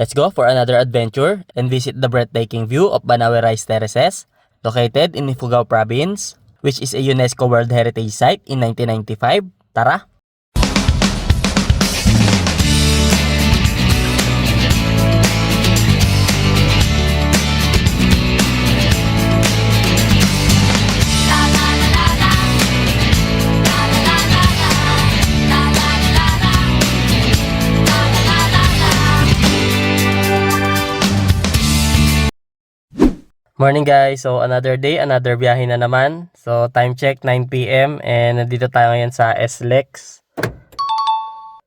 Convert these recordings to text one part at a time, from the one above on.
Let's go for another adventure and visit the breathtaking view of Banawe Rice Terraces, located in Ifugao Province, which is a UNESCO World Heritage Site in 1995. Tara! Morning guys, so another day, another biyahe na naman. So time check 9 PM and nandito tayo ngayon sa SLEX.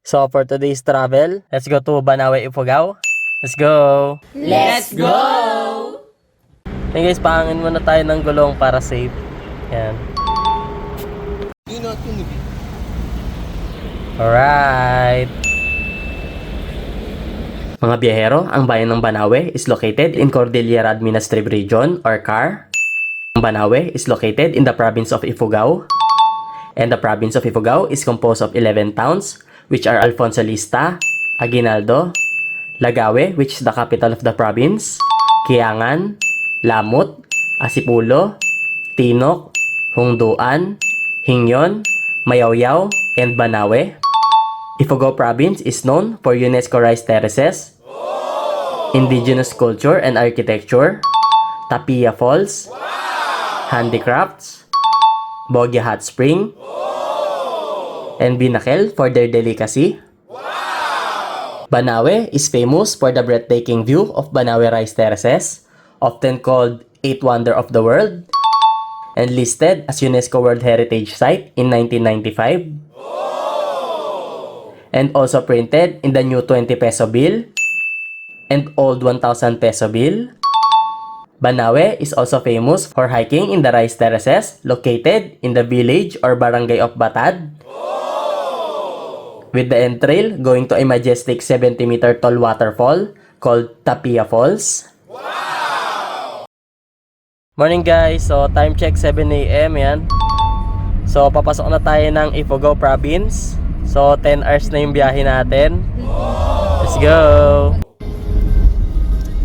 So for today's travel, let's go to Banawe, Ifugao. Let's go! Let's go! Hey guys, pahangin muna tayo ng gulong para safe. Yan. Alright! Mga biyahero, ang bayan ng Banawe is located in Cordillera Administrative Region or CAR. Banawe is located in the province of Ifugao. And the province of Ifugao is composed of 11 towns, which are Alfonso Lista, Aguinaldo, Lagawe, which is the capital of the province, Kiangan, Lamut, Asipulo, Tinok, Hungduan, Hingyon, Mayawyaw, and Banawe. Ifugao province is known for UNESCO Rice Terraces, indigenous culture and architecture, Tapia Falls, handicrafts, Bogia Hot Spring, and Binakel for their delicacy. Banawe is famous for the breathtaking view of Banawe Rice Terraces, often called 8th Wonder of the World, and listed as UNESCO World Heritage Site in 1995. And also printed in the new 20 peso bill and old 1,000 peso bill. Banawe is also famous for hiking in the rice terraces located in the village or barangay of Batad, with the entrail going to a majestic 70-meter tall waterfall called Tapia Falls. Morning guys, so time check 7 AM yan. So papasok na tayo ng Ifugao Province. So 10 hours na yung biyahe natin. Let's go!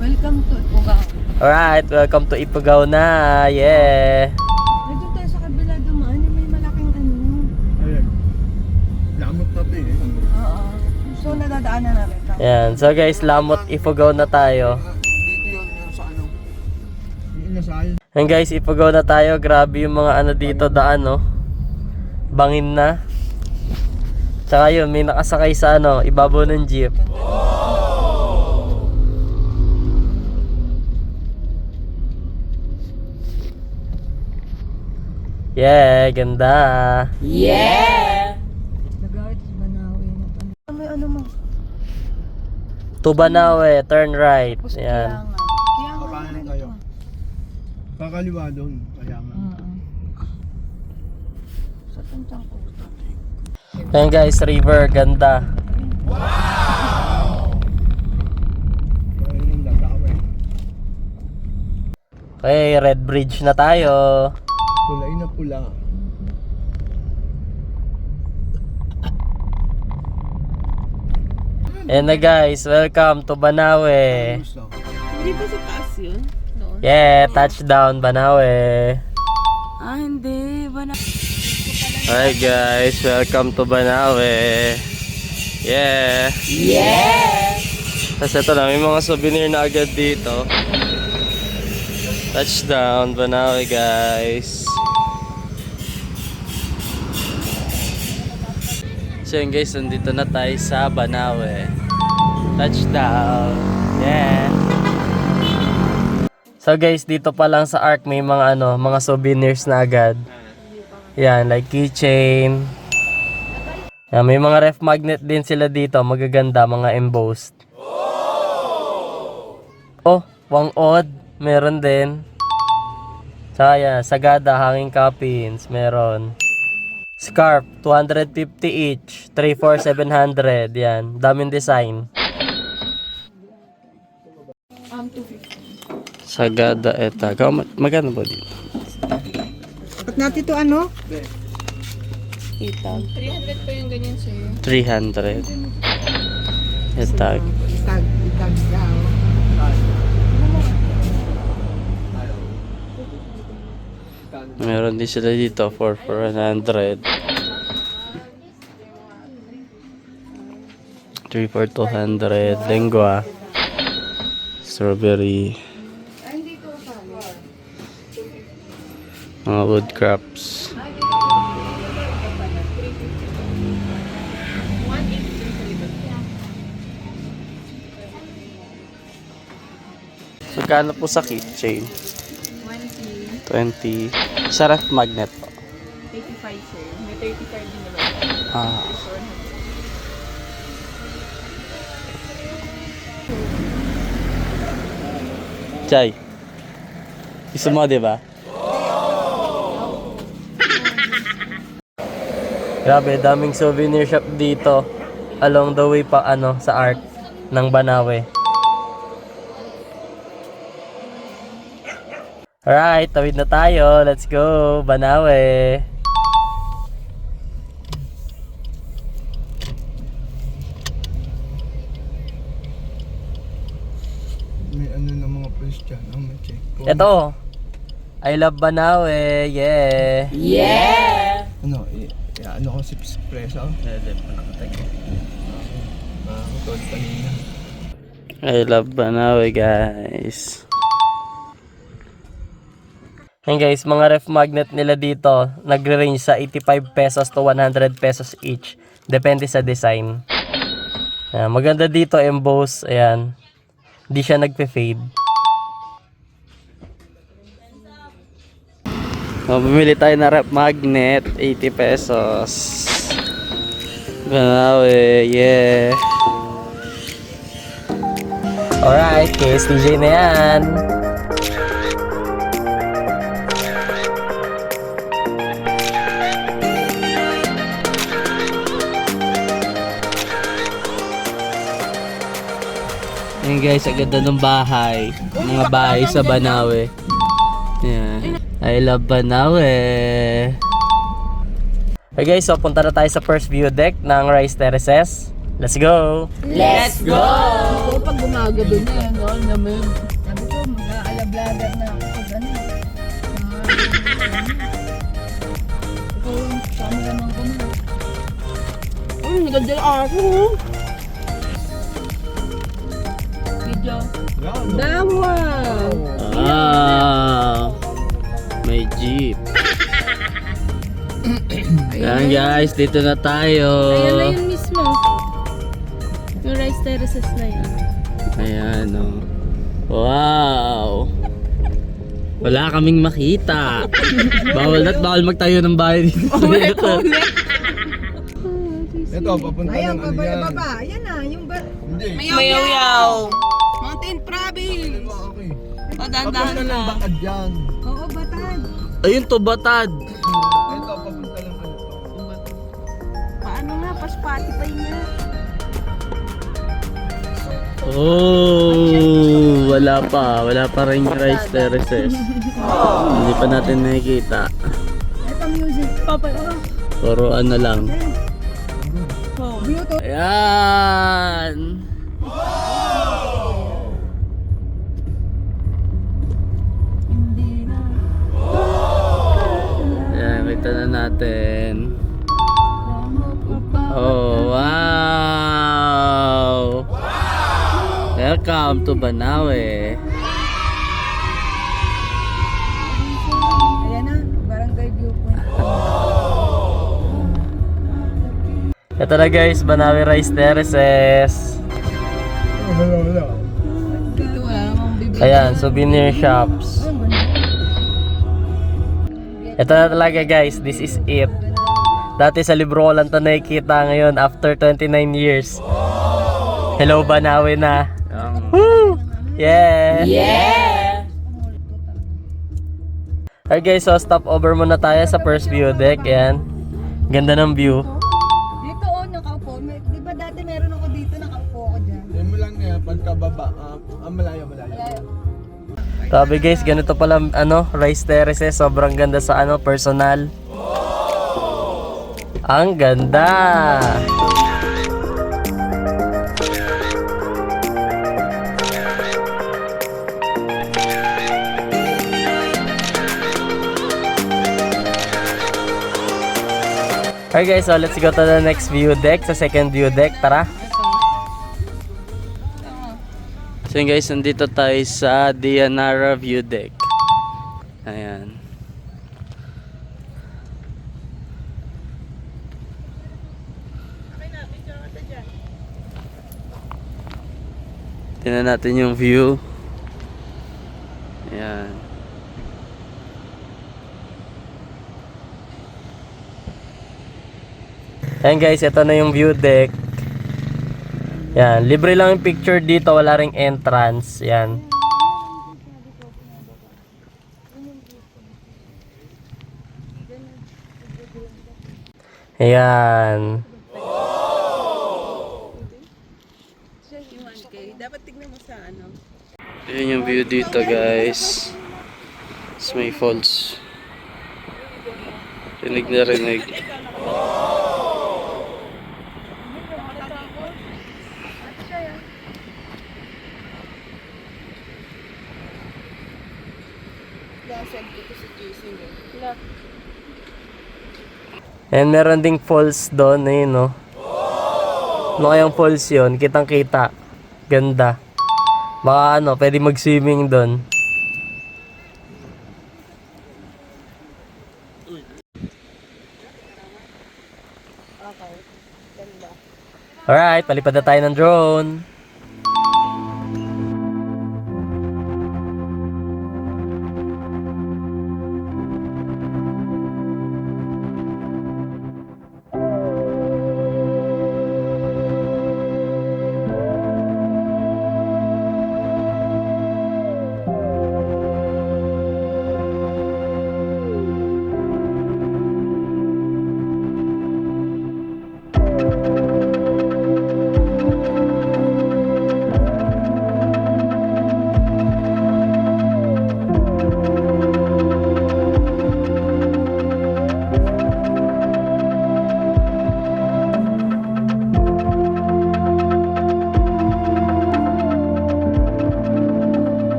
Welcome to Ifugao. Alright, welcome to Ifugao na. Yeah! Dito tayo sa kabila dumaan, yung may malaking ano. Ayan. Lamot na ito eh. Oo. So nadadaanan namin ito. Yan. So guys, Lamot, Ifugao na tayo. Dito yun, yung sa ano. Yung inasayan. Yan guys, Ifugao na tayo. Grabe yung mga ano dito, daan no. Bangin na. Tsaka yun, may nakasakay sa ano, ibabaw ng jeep. Yeah, ganda. Yeah! Nag-art sa Banawe na ano. May ano mo? To Banawe, turn right. Tapos Yan. Kiyangan Paano kayo? Kakaliwa doon. Kaya nga. Sa puntang ko. Yan guys, river, ganda. Kaya yung Lagawe. Okay, Red Bridge na tayo. Kulay na pula. Yan na guys, welcome to Banawe. Gusto. Hindi ba sa taas yun? Noon? Yeah, touchdown Banawe. Ah, hindi. Hi guys, welcome to Banawe. Yeah. Yeah! Tapos ito na, may mga souvenir na agad dito. Touchdown Banawe guys. So yun guys, nandito na tayo sa Banawe. Touchdown. Yeah. So guys, dito pa lang sa Ark may mga ano, mga souvenirs na agad. Yan, like keychain. Yan, may mga ref magnet din sila dito, magaganda, mga embossed. Oh, wang odd, meron din. Saya, Sagada hanging coffins, meron. Scarf, 250 each, 34700, yan, daming design. 250. Sagada eta, magkano ba dito? At natin ito ano? Itag. 300 po yung ganyan sa'yo. 300. Etag. Itag. Meron din sila dito for 400. 3 for 200. Lengua. Strawberry. Mga wood crops. So, kano po sa keychain? 20. Sa ref magnet po. 85 sir. May 35 din naman. Ah. Chay. Gusto mo, di ba? Grabe, daming souvenir shop dito. Along the way pa, sa arc ng Banawe. Alright, tawid na tayo. Let's go, Banawe. May ano ng mga police dyan. May checkpoint. Ito. I love Banawe. Yeah. Ano, ano ko si Preso? Hindi pa nakatagay. Nakakutol kanina. I love Banawe, guys. Hey guys, mga ref magnet nila dito, nagre-range sa 85 pesos to 100 pesos each. Depende sa design. Maganda dito, emboss. Ayan. Hindi siya nagpe-fade. Bumili tayo na ref magnet, 80 pesos. Banawe, yeah. Alright, KSTJ na yan. Ayan guys, ang ganda ng bahay. Mga bahay sa Banawe. Ayan. I love Banawe. Okay guys, so punta na tayo sa first view deck ng Rice Terraces. Let's go! Let's go! Pag gumagabi na yan, all naman. Sabi ko, mag-aala-vlogger na ako pag ano. Ikaw yung cameraman ko na. Ay, naganda yung ako. Video. Dawa! May jeep. Ayan guys, dito na tayo. Ayan na yun mismo. Yung Rice Terraces na yun. Ayan oh. Wow! Wala kaming makita. Bawal na't bawal magtayo ng bahay dito. Ito, papunta ng ano yan. Ayan na, yung Hindi. Mayaw-yaw. Mountain Province. Okay. Dahan-dahan Papunta ng Bakad yan. Oo, Batad. Ayun to, Batad. Ito, papunta ng ano to. Paano nga? Pa-Spotify nga. Oh, wala pa rin Rice Terraces. Hindi pa natin nakikita. Ito music. Puro ano lang. Bluetooth. Ayan. Hindi na. Ayan, kita na natin. Oh, wow! Welcome to Banawe. Ayan na, barangay viewpoint. Ito na guys, Banawe Rice Terraces. Wala. Dito wala namang bibig. Ayan, souvenir shops. Ito na talaga guys, this is it. Dati sa libro ko lang ito nakikita, ngayon after 29 years. Hello Banawe na. Woo! Yeah! Alright guys, so stop over muna tayo sa first view deck. Ayan. Ganda ng view. Dito nakaupo. Di ba dati meron ako dito, nakaupo ako dyan. Yan mo lang yan, pagkababa. Malayo. Sabi guys, ganito pala Rice Terraces. Sobrang ganda sa personal. Ang ganda! Okay guys, so let's go to the next view deck. Sa second view deck, tara. So yun guys, nandito tayo sa Dianara view deck. Ayan. Tingnan natin yung view. Ayan. Ayan guys, ito na yung view deck. Yan, libre lang yung picture dito, wala ring entrance. Yan. Ayan. Dapat tignan mo sa ano. Ayan yung view dito guys. It's may falls. Rinig na rinig. And meron ding falls doon, ayun no. Ano kayang falls yun? Kitang kita. Ganda. Baka ano, pwede mag-swimming doon. Alright, palipad na tayo ng drone.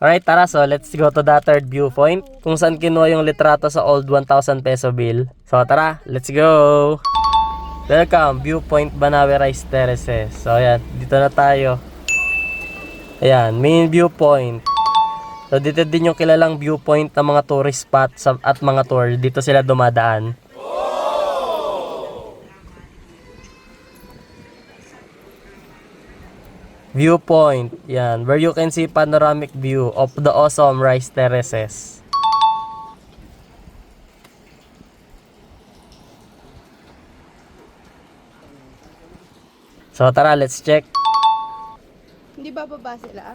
Alright, tara, so let's go to the third viewpoint kung saan kinuha yung litrato sa old 1,000 peso bill. So tara, let's go! Welcome, viewpoint Banawe Rice Terraces. So ayan, dito na tayo. Ayan, main viewpoint. So dito din yung kilalang viewpoint ng mga tourist spots at mga tour. Dito sila dumadaan. Viewpoint, yan, where you can see panoramic view of the awesome rice terraces. So tara, let's check. Hindi ba baba sila?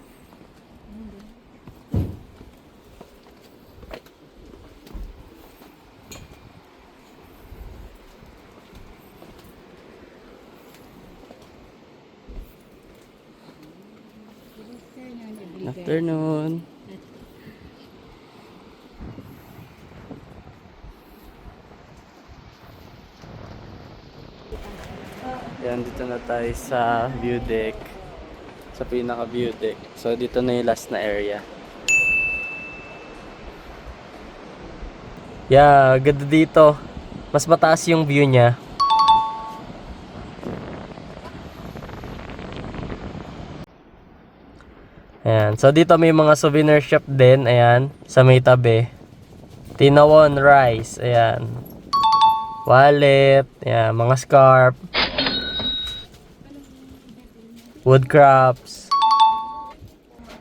Afternoon. Yan, dito na tayo sa view deck. Sa pinaka view deck. So dito na yung last na area. Yeah, ganda dito. Mas mataas yung view niya. Ayan. So dito may mga souvenir shop din. Ayan. Sa may tabi. Tinawon Rice. Ayan. Wallet. Ayan. Mga scarf. Wood crafts.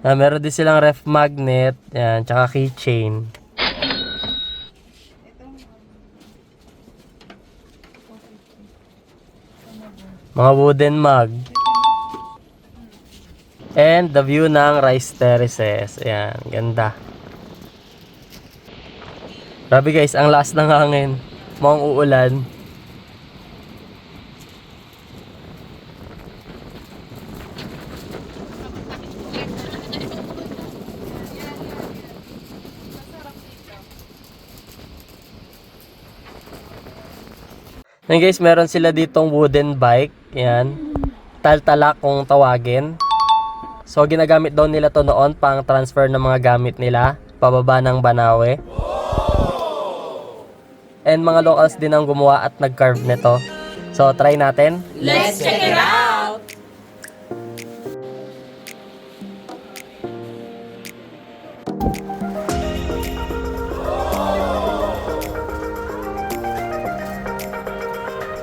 Ayan, meron din silang ref magnet. Ayan. Tsaka keychain. Mga wooden mug. And the view ng rice terraces. Ayan, ganda. Grabe guys, ang lakas ng hangin. Mukhang uulan. Ayan guys, meron sila ditong wooden bike. Yan. Taltalak kung tawagin. So, ginagamit daw nila to noon pang transfer ng mga gamit nila pababa ng Banawe. And mga locals din ang gumawa at nag-carve nito. So, try natin. Let's check it out!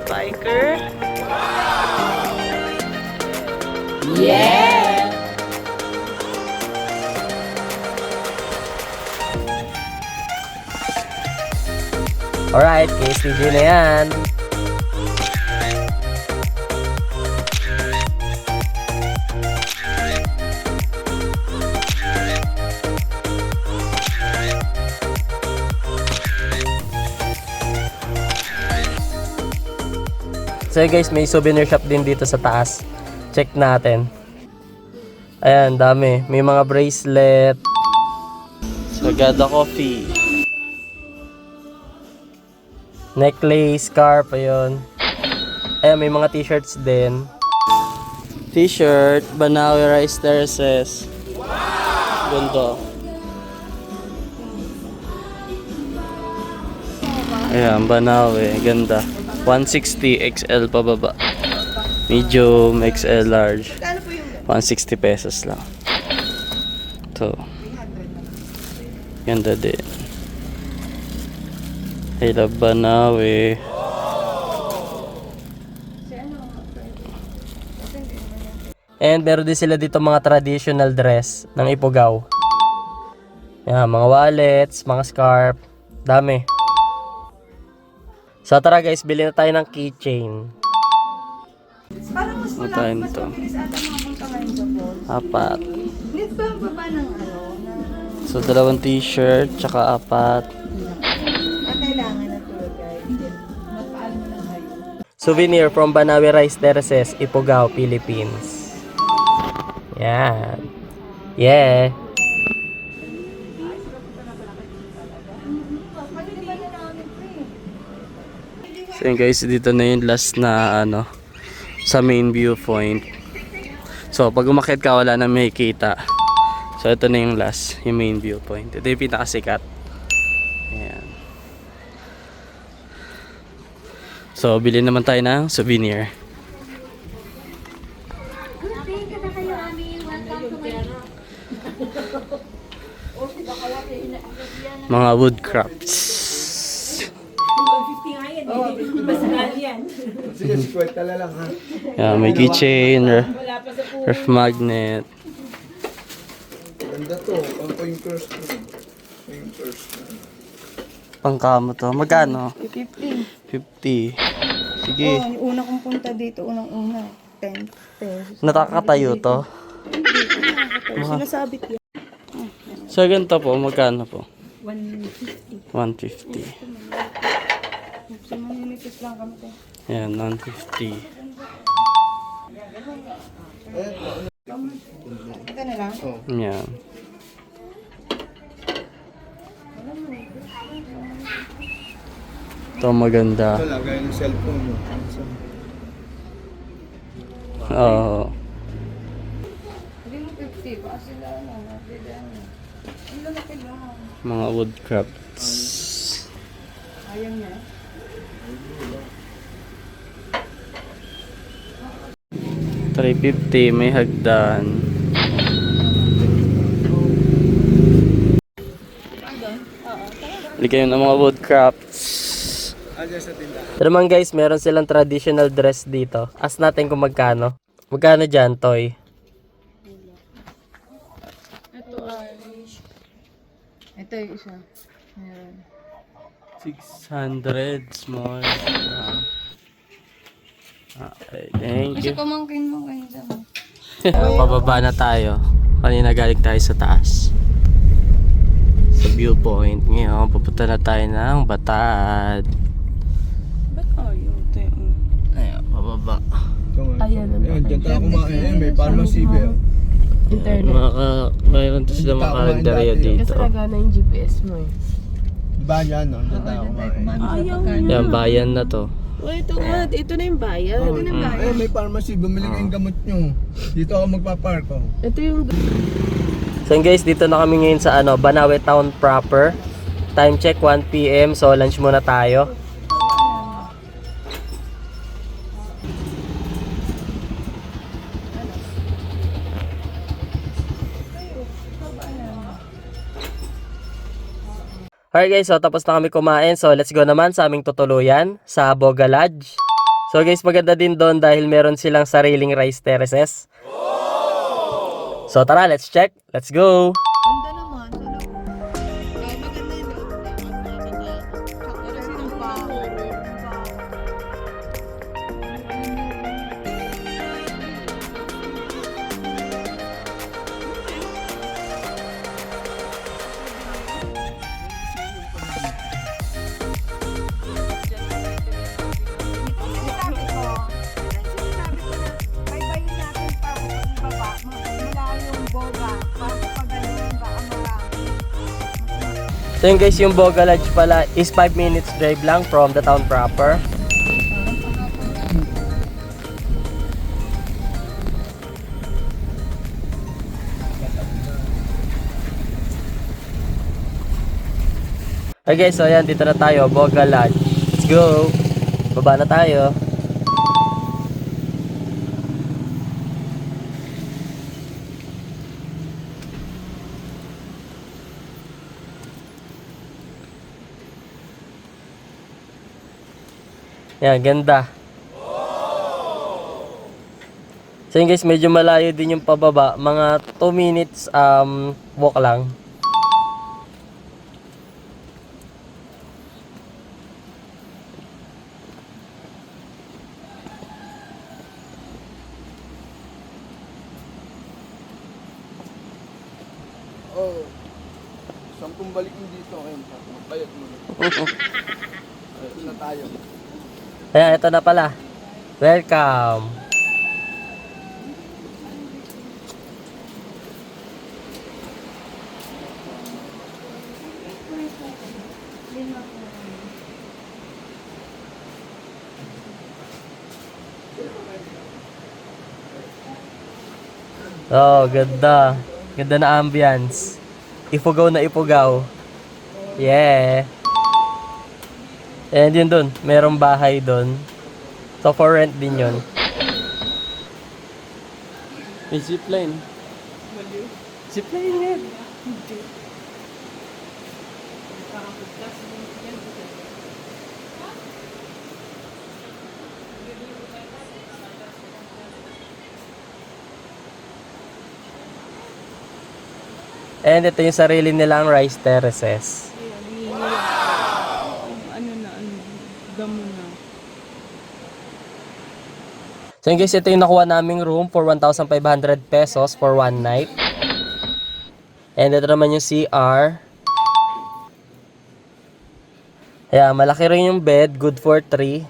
Biker. Yeah! Alright, KSTG na yan. So guys, may souvenir shop din dito sa taas. Check natin. Ayan, dami. May mga bracelet. Sagada Coffee. Necklace, scarf, ayun. Ayan, may mga t-shirts din. T-shirt, Banawe Rice Terraces. Ganda. Ayan, Banawe, ganda. 160 XL pababa. Medium, XL, large. 160 pesos lang. Ito. Ganda din. I love Banawe. And meron din sila dito mga traditional dress ng Ifugao. Yan, mga wallets, mga scarf. Dami. So tara guys, bilhin na tayo ng keychain. Parang mas Ano wala, tayo mas nito? mabilis ata makapunta ngayon sa falls. Apat. Need ba ang baba ng ano, na So dalawang t-shirt, tsaka apat. kailangan na tour guide? Magpaalam mo lang kayo. Souvenir from Banawe Rice Terraces, Ifugao, Philippines. Yan. Yeah. So yun guys, dito na yung last na ano sa main viewpoint. So pag umakyat ka, wala na makikita. So ito na yung last, yung main viewpoint. Ito yung pinakasikat. Ayan. So bili naman tayo ng souvenir. Mga wood crafts. Sige, 50 na lang ha. Yeah, may keychain, ref magnet. Ganda to. Ang pointers to. Pointers na. Pangkamo to. Magkano? 50. 50. Sige. Oh, yung una kong punta dito, unang-una. 10 pesos. Natakatayo to. Pero sinasabit yan. So ganito po, magkano po? 150. 150. So, maninipis lang kami tayo. Ayan, 150. Ito na lang. Ayan. Ito maganda. Ito lang, gaya ng cellphone mo. Oo. Hindi mo 50. Baka sila ano, nabili ano. Ang lalaki lang. Mga wood crafts. Ayaw niya. 350, may hagdan. Bili kayo ng mga wood crafts. Andiyan sa tindahan. Pero man guys, meron silang traditional dress dito. Ask natin kung magkano. Magkano dyan, Toy? Ito ay... Ito yung isa. Meron. 600 small. Okay, thank Kasi you. pamangkin mo kayo dyan. Pababa na tayo. Kanina galing tayo sa taas. Sa viewpoint. Ngayon, pupunta na tayo ng Batad. Ba't ayaw? Ito yung... Ayan, pababa. Ayan na. Ayan, dyan tayo kumain. May pharmacy ba yun? Mayroon to sila mga kalendaryo dito. na yung GPS mo eh. Diba dyan, no? Dyan tayo kumain. Ayaw. Yan, bayan na to. Oh, ito nga. Ito na yung bayan. Oh, may pharmacy. Bumili kayong gamot nyo. Dito ako magpapark. Oh. Ito yung... So yun guys, dito na kami ngayon sa Banawe Town proper. Time check 1 PM. So lunch muna tayo. Alright guys, so tapos na kami kumain. So let's go naman sa aming tutuluyan sa Boga Lodge. So guys, maganda din doon dahil meron silang sariling rice terraces. So tara, let's check. Let's go. Ganda naman sa loob. Ay, maganda yung loob. Sakto rin ng baho. So yun guys, yung Boga Lodge pala is 5 minutes drive lang from the town proper. Okay guys, so yan, dito na tayo, Boga Lodge. Let's go! Baba na tayo. Yan, ganda. So yun guys, medyo malayo din yung pababa. Mga 2 minutes walk lang. Oh. Sampung balik mo dito. Ayun, magbayad mo. Ayun na tayo. Ayan, ito na pala. Welcome. Oh, ganda. Ganda na ambience. Ipugaw na ipugaw. Yeah. And yun dun, merong bahay dun. So for rent din yun. May zipline. Zipline yan. And ito yung sarili nilang rice terraces. Damo na. So yun guys, ito yung nakuha naming room for 1,500 pesos for 1 night. And ito naman yung CR. Ayan, malaki rin yung bed, good for 3.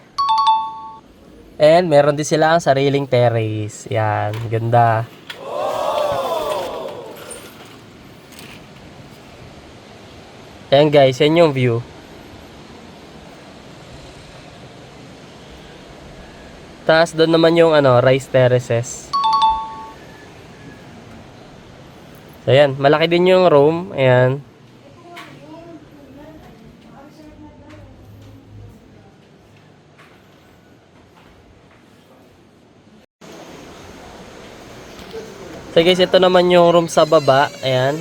And meron din sila ang sariling terrace. Yan, ganda. Ayan guys, yan yung view. Tapos doon naman yung rice terraces. So ayan, malaki din yung room. Ayan. So guys, ito naman yung room sa baba. Ayan.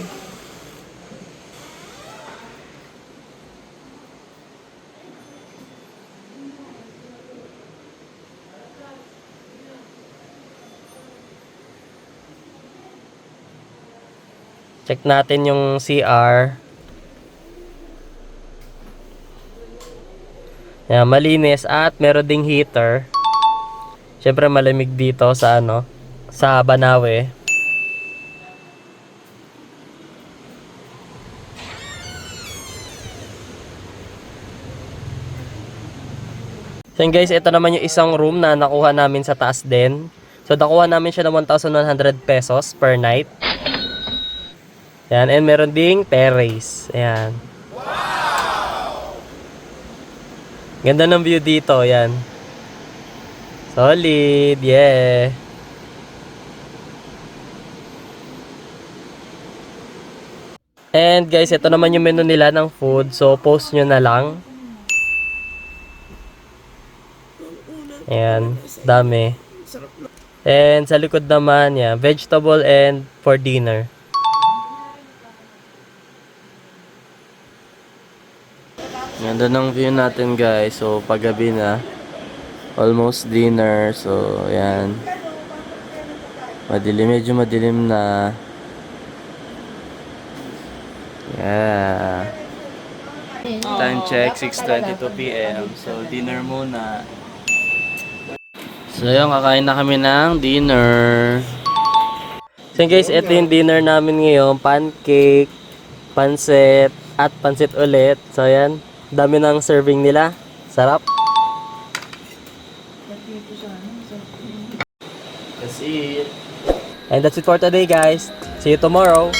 Check natin yung CR. Ayan, malinis at meron ding heater. Siyempre malamig dito sa sa Banawe. So yun guys, ito naman yung isang room na nakuha namin sa taas din. So nakuha namin siya ng 1,100 pesos per night. Ayan, and meron ding terrace. Ayan. Ganda ng view dito, ayan. Solid, yeah. And guys, ito naman yung menu nila ng food. So, post nyo na lang. Ayan, dami. And sa likod naman, yeah, vegetable and for dinner. Ganda ng view natin guys. So, paggabi na. Almost dinner. So, ayan. Madilim, medyo madilim na. Yeah. Time check, 6:22 p.m. So, dinner muna. So, yun, kakain na kami ng dinner. So, guys, ito yung dinner namin ngayon. Pancake, pansit, at pansit ulit. So, ayan. Dami ng serving nila. Sarap. That's it. And that's it for today, guys. See you tomorrow.